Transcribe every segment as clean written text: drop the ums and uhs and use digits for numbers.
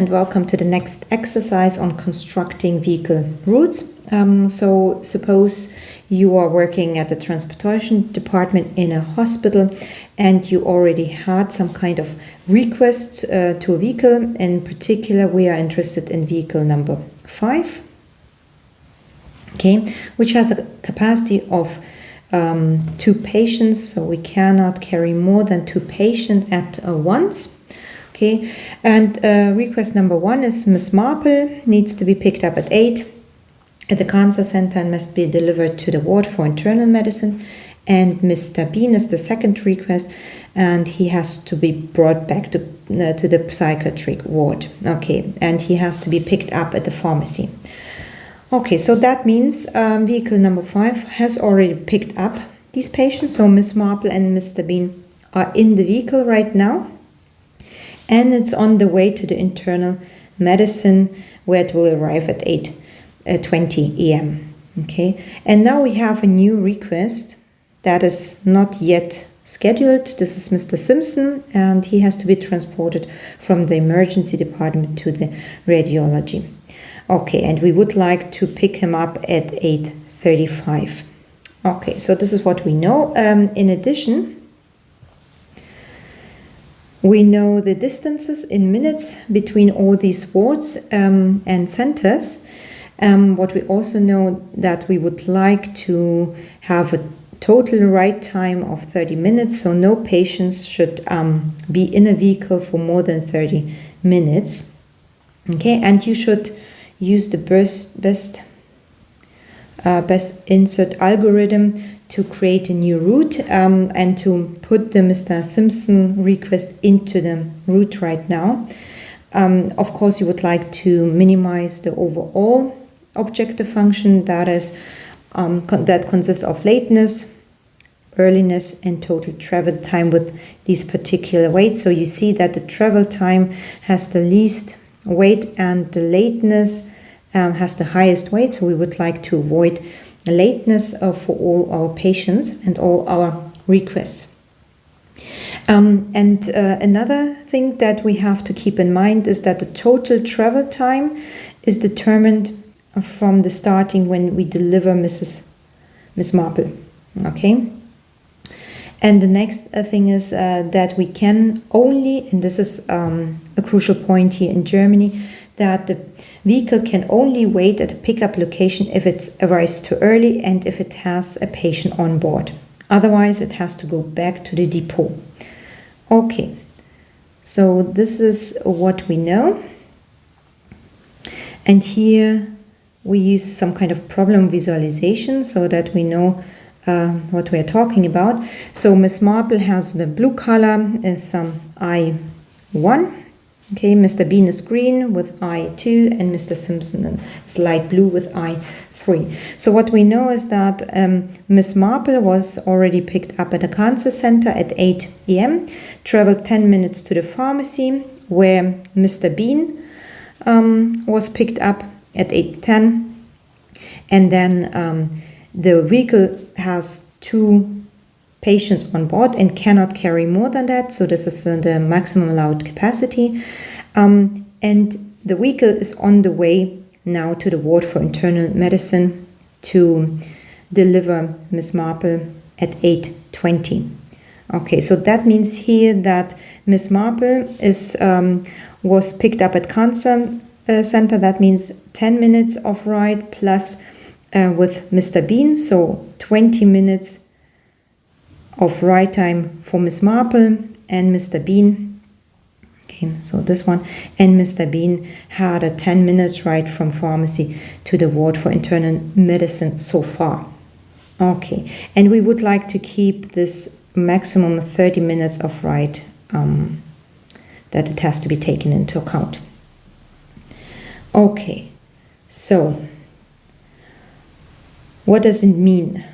and welcome to the next exercise on constructing vehicle routes. So suppose you are working at the transportation department in a hospital and you already had some kind of request to a vehicle. In particular, we are interested in vehicle number 5, okay, which has a capacity of 2 patients, so we cannot carry more than 2 patients at once. Okay, and request number 1 is Miss Marple needs to be picked up at 8 at the cancer center and must be delivered to the ward for internal medicine. And Mr. Bean is the second request, and he has to be brought back to the psychiatric ward. Okay, and he has to be picked up at the pharmacy. Okay, so that means vehicle number 5 has already picked up these patients. So Miss Marple and Mr. Bean are in the vehicle right now. And it's on the way to the internal medicine, where it will arrive at 8:20 a.m. Okay, and now we have a new request that is not yet scheduled. This is Mr. Simpson, and he has to be transported from the emergency department to the radiology. Okay, and we would like to pick him up at 8:35. Okay, so this is what we know. In addition, we know the distances in minutes between all these wards and centers. What we also know that we would like to have a total ride time of 30 minutes, so no patients should be in a vehicle for more than 30 minutes. Okay, and you should use the best insert algorithm to create a new route and to put the Mr. Simpson request into the route right now. Of course, you would like to minimize the overall objective function, that is that consists of lateness, earliness, and total travel time with these particular weights. So you see that the travel time has the least weight and the lateness has the highest weight. So we would like to avoid lateness for all our patients and all our requests. Another thing that we have to keep in mind is that the total travel time is determined from the starting when we deliver Miss Marple. Okay. And the next thing is that we can only, and this is a crucial point here in Germany, that the vehicle can only wait at a pickup location if it arrives too early and if it has a patient on board. Otherwise, it has to go back to the depot. Okay, so this is what we know. And here we use some kind of problem visualization so that we know what we are talking about. So Miss Marple has the blue color is I1. Okay, Mr. Bean is green with I2 and Mr. Simpson is light blue with I3. So what we know is that Miss Marple was already picked up at a cancer center at 8 a.m., traveled 10 minutes to the pharmacy where Mr. Bean was picked up at 8:10, and then the vehicle has 2 patients on board and cannot carry more than that, so this is the maximum allowed capacity, and the vehicle is on the way now to the ward for internal medicine to deliver Miss Marple at 8:20. Okay, so that means here that Miss Marple was picked up at cancer center. That means 10 minutes of ride plus with Mr. Bean, so 20 minutes of ride time for Miss Marple and Mr. Bean. Okay, so this one, and Mr. Bean had a 10 minutes ride from pharmacy to the ward for internal medicine so far. Okay, and we would like to keep this maximum 30 minutes of ride that it has to be taken into account. Okay, so what does it mean?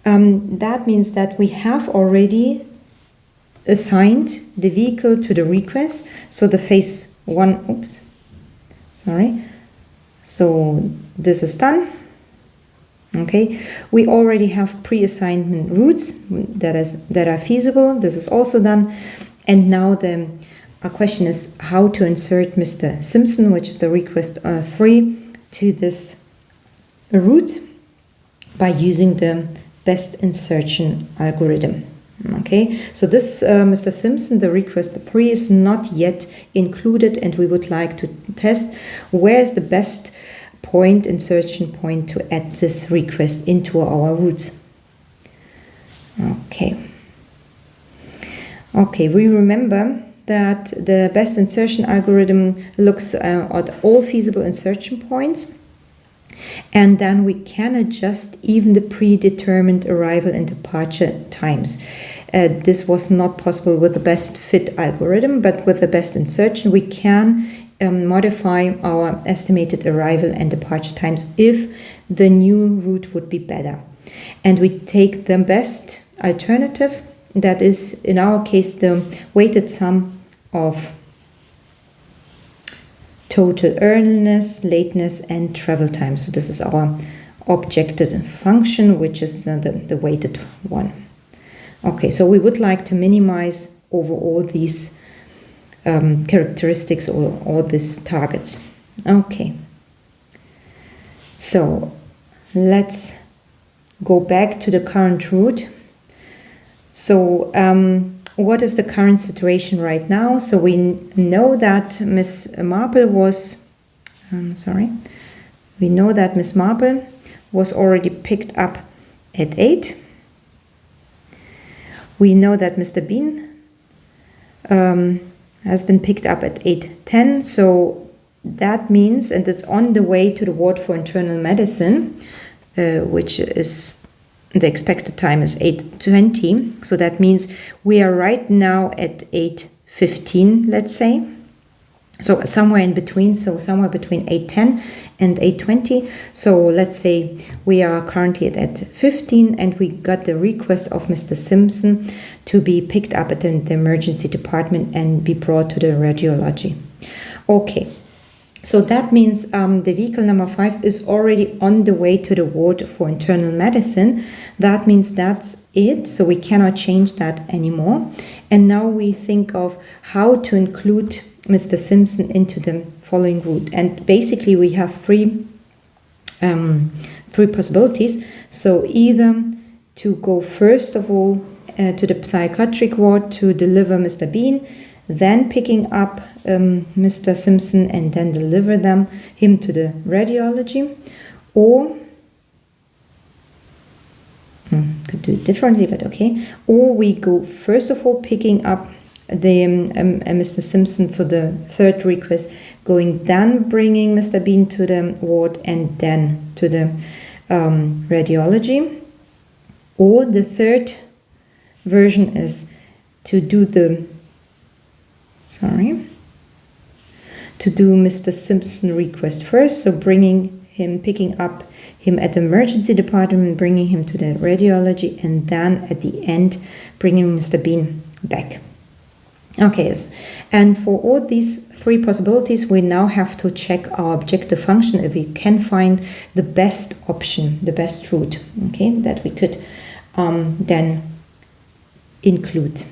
That means that we have already assigned the vehicle to the request. So the phase 1, so this is done. Okay, we already have pre-assignment routes that are feasible. This is also done. And now the our question is how to insert Mr. Simpson, which is the request 3, to this route by using the best insertion algorithm. Okay, so this Mr. Simpson, the request 3, is not yet included, and we would like to test where is the best insertion point to add this request into our routes. Okay, we remember that the best insertion algorithm looks at all feasible insertion points, and then we can adjust even the predetermined arrival and departure times. This was not possible with the best fit algorithm, but with the best insertion we can modify our estimated arrival and departure times if the new route would be better. And we take the best alternative, that is in our case the weighted sum of total earliness, lateness, and travel time. So this is our objective function, which is the weighted one. Okay, so we would like to minimize over all these characteristics or all these targets. Okay, so let's go back to the current route. So what is the current situation right now? So we know that Miss Marple was, we know that Miss Marple was already picked up at 8. We know that Mr. Bean has been picked up at 8:10. So that means, and it's on the way to the ward for internal medicine, which is the expected time is 8:20. So that means we are right now at 8:15, let's say. So somewhere in between, so somewhere between 8:10 and 8:20. So let's say we are currently at 8:15 and we got the request of Mr. Simpson to be picked up at the emergency department and be brought to the radiology. Okay. So that means the vehicle number 5 is already on the way to the ward for internal medicine. That means that's it. So we cannot change that anymore. And now we think of how to include Mr. Simpson into the following route. And basically we have three possibilities. So either to go first of all to the psychiatric ward to deliver Mr. Bean, then picking up Mr. Simpson and then deliver him to the radiology, or could do it differently, but okay. Or we go first of all picking up the Mr. Simpson, so the third request, going then bringing Mr. Bean to the ward and then to the radiology. Or the third version is to do Mr. Simpson request first, so picking up him at the emergency department, bringing him to the radiology, and then at the end bringing Mr. Bean back. Okay, and for all these three possibilities we now have to check our objective function if we can find the best option, the best route, okay, that we could then include.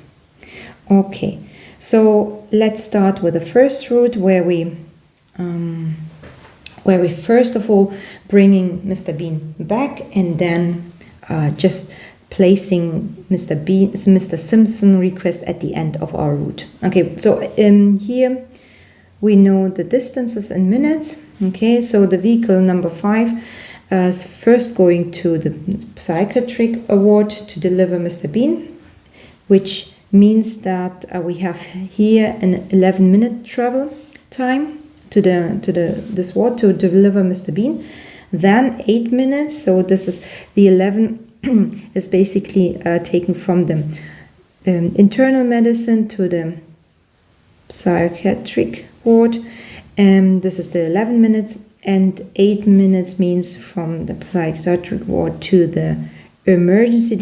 Okay, so let's start with the first route where we first of all bringing Mr. Bean back and then just placing Mr. Simpson request at the end of our route. Okay, so here we know the distances in minutes. Okay, so the vehicle number 5 is first going to the psychiatric ward to deliver Mr. Bean, which means that we have here an 11-minute travel time to this ward to deliver Mr. Bean. Then 8 minutes, so this is the 11 is basically taken from the internal medicine to the psychiatric ward, and this is the 11 minutes, and 8 minutes means from the psychiatric ward to the emergency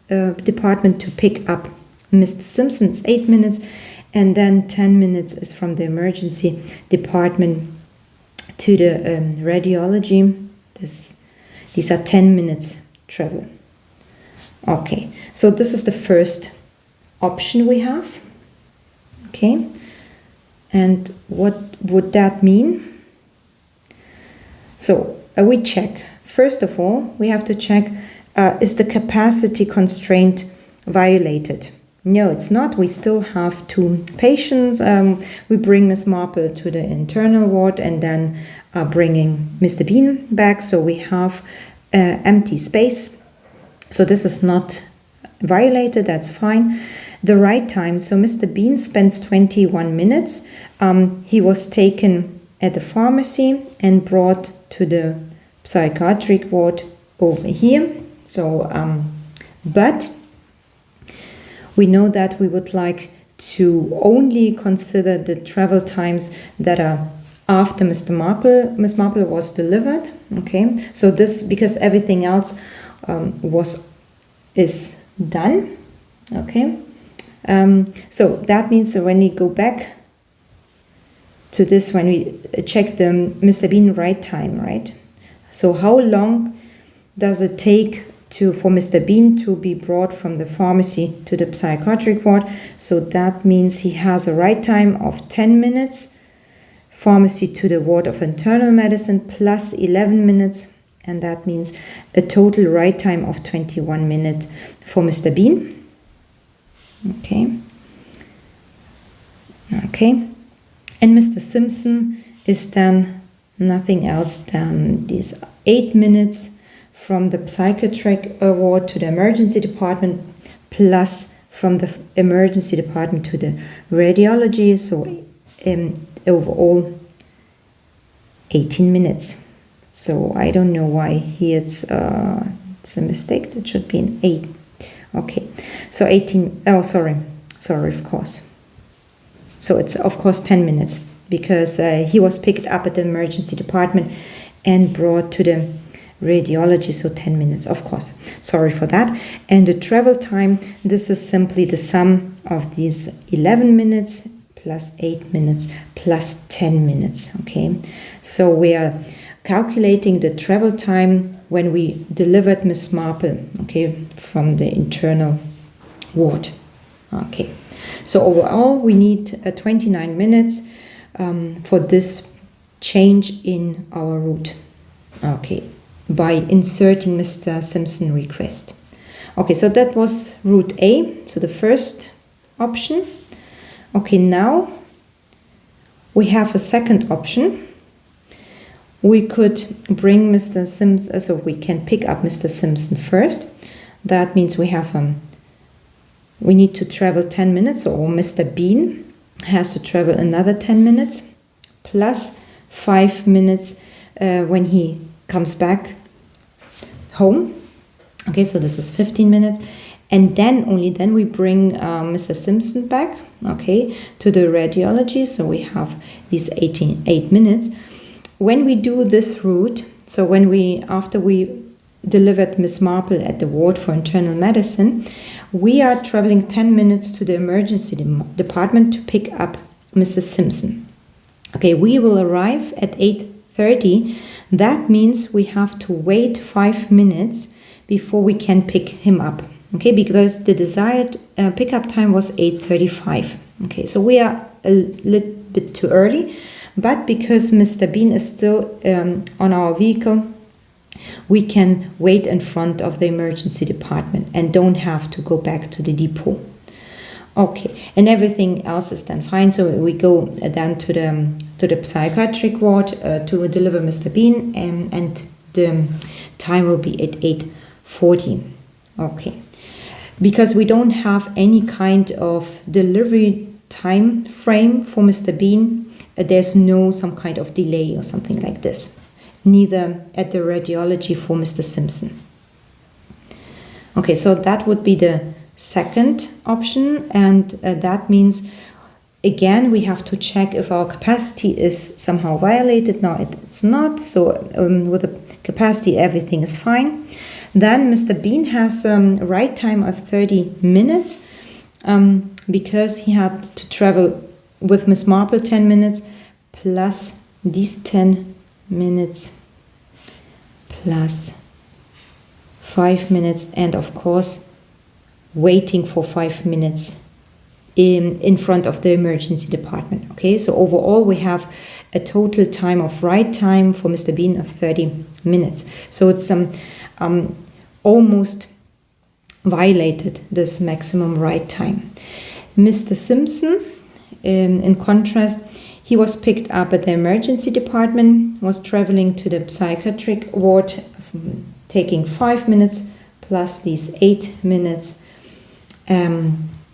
department to pick up Mr. Simpson's 8 minutes, and then 10 minutes is from the emergency department to the radiology. These are 10 minutes travel. Okay, so this is the first option we have. Okay, And what would that mean? So we check. First of all, we have to check, is the capacity constraint violated? No, it's not. We still have 2 patients. We bring Miss Marple to the internal ward and then bringing Mr. Bean back. So we have empty space. So this is not violated. That's fine. The right time. So Mr. Bean spends 21 minutes. He was taken at the pharmacy and brought to the psychiatric ward over here. So, but we know that we would like to only consider the travel times that are after Miss Marple was delivered. Okay, so this, because everything else is done. Okay, so that means that when we go back to this, when we check the Mr. Bean right time, right? So how long does it take for Mr. Bean to be brought from the pharmacy to the psychiatric ward? So that means he has a right time of 10 minutes, pharmacy to the ward of internal medicine plus 11 minutes, and that means a total right time of 21 minutes for Mr. Bean. Okay. Okay. And Mr. Simpson is then nothing else than these 8 minutes from the psychiatric ward to the emergency department, plus from the emergency department to the radiology. So overall 18 minutes. So I don't know why here it's a mistake. It should be an 8. Okay, so 18. Oh, sorry, of course. So it's of course 10 minutes because he was picked up at the emergency department and brought to the radiology, so 10 minutes, of course. Sorry for that. And the travel time, this is simply the sum of these 11 minutes plus 8 minutes plus 10 minutes, okay? So we are calculating the travel time when we delivered Miss Marple, okay, from the internal ward, okay? So overall, we need 29 minutes for this change in our route, okay, by inserting Mr. Simpson request. Okay, so that was route A, so the first option. Okay, now we have a second option. We could bring Mr. Simpson, so we can pick up Mr. Simpson first. That means we have we need to travel 10 minutes, or Mr. Bean has to travel another 10 minutes plus 5 minutes when he comes back home. Okay, so this is 15 minutes. And then, only then, we bring Mr. Simpson back, okay, to the radiology. So we have these 8 minutes. When we do this route, so after we delivered Miss Marple at the ward for internal medicine, we are traveling 10 minutes to the emergency department to pick up Mrs. Simpson. Okay, we will arrive at 8:30. That means we have to wait 5 minutes before we can pick him up. Okay, because the desired pickup time was 8:35. Okay, so we are a little bit too early, but because Mr. Bean is still on our vehicle, we can wait in front of the emergency department and don't have to go back to the depot. Okay, and everything else is then fine. So we go then to the psychiatric ward to deliver Mr. Bean, and the time will be at 8:40. Okay, because we don't have any kind of delivery time frame for Mr. Bean, there's no some kind of delay or something like this. Neither at the radiology for Mr. Simpson. Okay, so that would be the second option, and that means again we have to check if our capacity is somehow violated. No, it's not. So with the capacity everything is fine. Then Mr. Bean has a right time of 30 minutes because he had to travel with Miss Marple 10 minutes plus these 10 minutes plus 5 minutes, and of course waiting for 5 minutes in front of the emergency department. Okay, so overall we have a total time of ride time for Mr. Bean of 30 minutes. So it's almost violated this maximum ride time. Mr. Simpson, in contrast, he was picked up at the emergency department, was traveling to the psychiatric ward, taking 5 minutes plus these 8 minutes.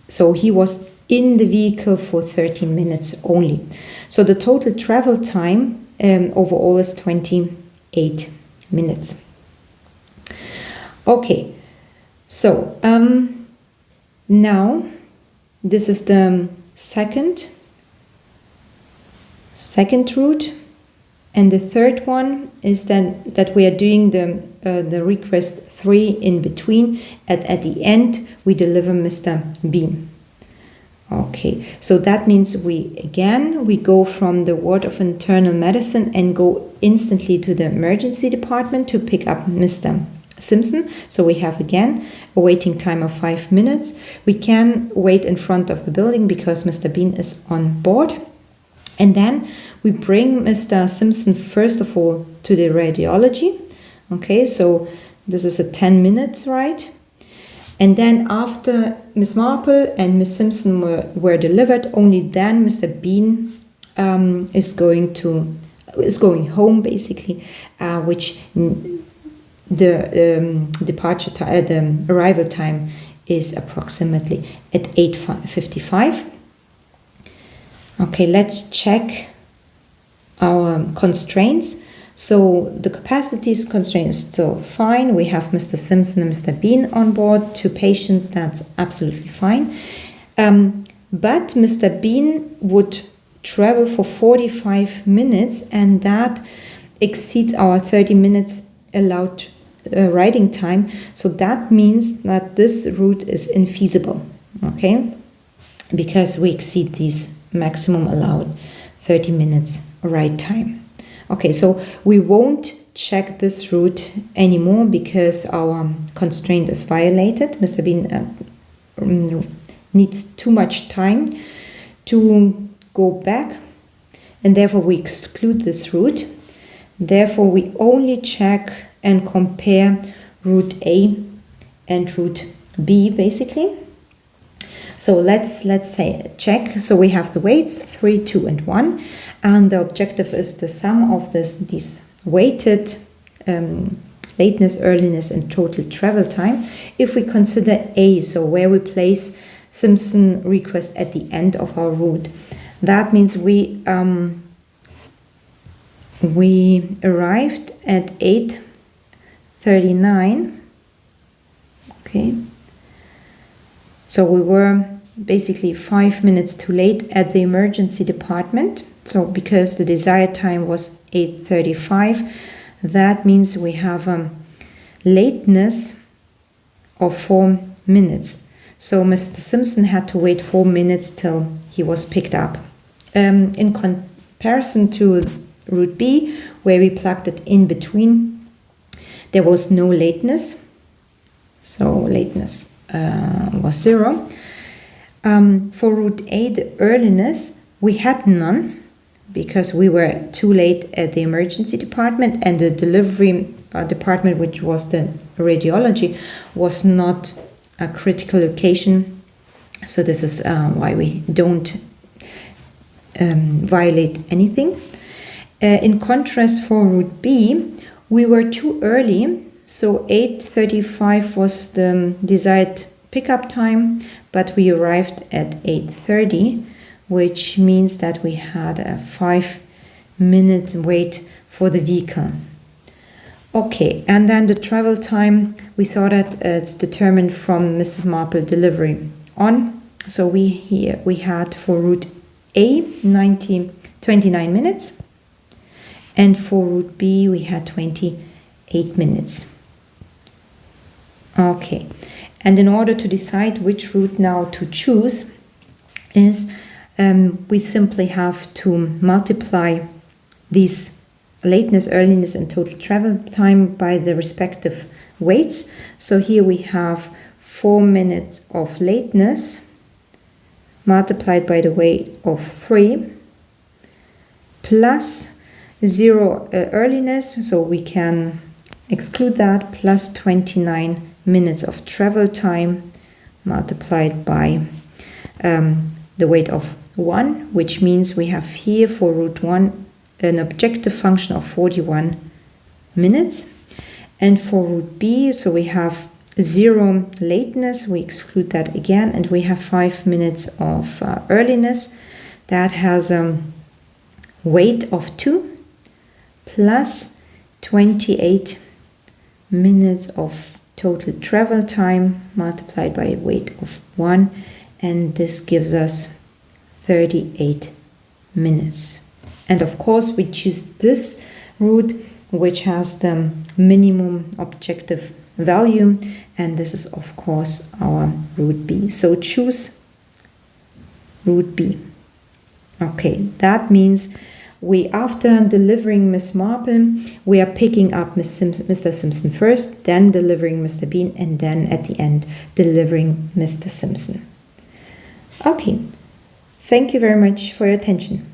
So he was in the vehicle for 13 minutes only. So the total travel time overall is 28 minutes. Okay, so now this is the second route, and the third one is that we are doing the request 3 in between. At the end we deliver Mr. Bean. Okay, so that means we go from the ward of internal medicine and go instantly to the emergency department to pick up Mr. Simpson. So we have again a waiting time of 5 minutes. We can wait in front of the building because Mr. Bean is on board. And then we bring Mr. Simpson first of all to the radiology. Okay, so this is a 10-minute ride. And then after Miss Marple and Miss Simpson were delivered, only then Mr. Bean is going home basically, which the departure time, the arrival time is approximately at 8:55. Okay, let's check our constraints. So the capacity constraint is still fine. We have Mr. Simpson and Mr. Bean on board, 2 patients, that's absolutely fine. But Mr. Bean would travel for 45 minutes and that exceeds our 30 minutes allowed riding time. So that means that this route is infeasible, okay? Because we exceed these maximum allowed 30 minutes ride time. Okay, so we won't check this route anymore because our constraint is violated. Mr. Bean needs too much time to go back, and therefore we exclude this route. Therefore, we only check and compare route A and route B, basically. So let's say check. So we have the weights 3, 2, and 1, and the objective is the sum of these weighted lateness, earliness, and total travel time. If we consider A, so where we place Simpson request at the end of our route, that means we arrived at 8:39. Okay. So we were basically 5 minutes too late at the emergency department. So because the desired time was 8:35, that means we have lateness of 4 minutes. So Mr. Simpson had to wait 4 minutes till he was picked up. In comparison to route B, where we plugged it in between, there was no lateness. So lateness was 0. For route A, the earliness, we had none because we were too late at the emergency department, and the delivery department, which was the radiology, was not a critical location. So this is why we don't violate anything. In contrast, for route B, we were too early. So 8:35 was the desired pickup time, but we arrived at 8:30, which means that we had a 5-minute wait for the vehicle. Okay, and then the travel time, we saw that it's determined from Mrs. Marple delivery on. So we had for route A 29 minutes, and for route B we had 28 minutes. Okay, and in order to decide which route now to choose is we simply have to multiply these lateness, earliness, and total travel time by the respective weights. So here we have 4 minutes of lateness multiplied by the weight of 3 plus 0 earliness, so we can exclude that, plus 29 minutes of travel time multiplied by the weight of 1, which means we have here for root 1 an objective function of 41 minutes. And for root B, so we have 0 lateness, we exclude that again, and we have 5 minutes of earliness. That has a weight of 2 plus 28 minutes of total travel time multiplied by a weight of 1, and this gives us 38 minutes. And of course we choose this route which has the minimum objective value, and this is of course our route B. So choose route B. Okay, that means we, after delivering Miss Marple, we are picking up Mr. Simpson first, then delivering Mr. Bean, and then at the end delivering Mr. Simpson. Okay, thank you very much for your attention.